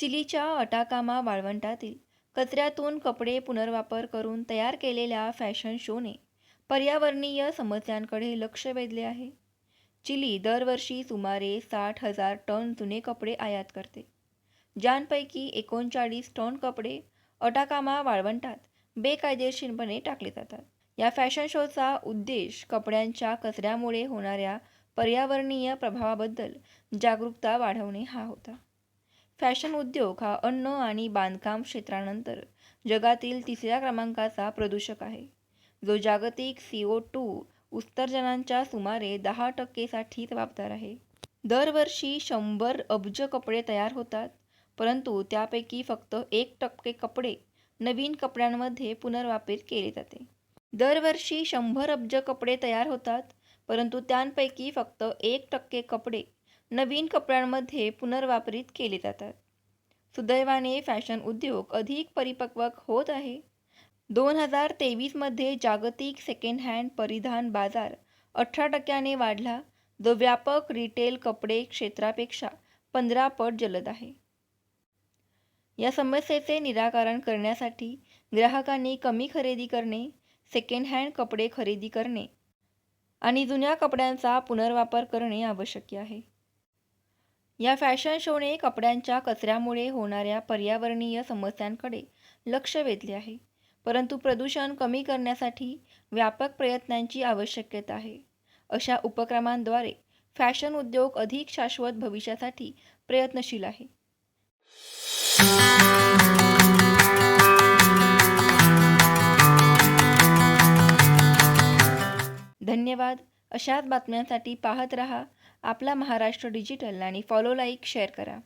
चिलीच्या अटाकामा वाळवंटातील कचऱ्यातून कपडे पुनर्वापर करून तयार केलेल्या फॅशन शोने पर्यावरणीय समस्यांकडे लक्ष वेधले आहे. चिली दरवर्षी सुमारे 60,000 टन जुने कपडे आयात करते, ज्यांपैकी 39 टन कपडे अटाकामा वाळवंटात बेकायदेशीरपणे टाकले जातात. या फॅशन शोचा उद्देश कपड्यांच्या कचऱ्यामुळे होणाऱ्या पर्यावरणीय प्रभावाबद्दल जागरूकता वाढवणे हा होता. फॅशन उद्योग हा अन्न आणि बांधकाम क्षेत्रानंतर जगातील 3ऱ्या क्रमांकाचा प्रदूषक आहे, जो जागतिक CO2 उत्सर्जनांच्या सुमारे 10% जबाबदार आहे. दरवर्षी 100 अब्ज कपडे तयार होतात, परंतु त्यापैकी फक्त 1% कपडे नवीन कपड्यांमध्ये पुनर्वापित केले जाते. दरवर्षी 100 अब्ज कपडे तयार होतात, परंतु त्यांपैकी फक्त 1% कपडे नवीन कपड्यांमध्ये पुनर्वापरित केले जातात. सुदैवाने फॅशन उद्योग अधिक परिपक्व होत आहे. 2023 मध्ये जागतिक सेकंड हँड परिधान बाजार 18% वाढला, जो व्यापक रिटेल कपडे क्षेत्रापेक्षा 15 पट जलद आहे. या समस्येचे निराकरण करण्यासाठी ग्राहकांनी कमी खरेदी करणे, सेकंड हँड कपडे खरेदी करणे आणि जुन्या कपड्यांचा पुनर्वापर करणे आवश्यक आहे. या फॅशन शोने कपड्यांच्या कचऱ्यामुळे होणाऱ्या पर्यावरणीय समस्यांकडे लक्ष वेधले आहे, परंतु प्रदूषण कमी करण्यासाठी व्यापक प्रयत्नांची आवश्यकता आहे. अशा उपक्रमांद्वारे फॅशन उद्योग अधिक शाश्वत भविष्यासाठी प्रयत्नशील आहे. धन्यवाद. अशाच बातम्यांसाठी पाहत रहा आपला महाराष्ट्र डिजिटल आणि फॉलो, लाईक, शेअर करा.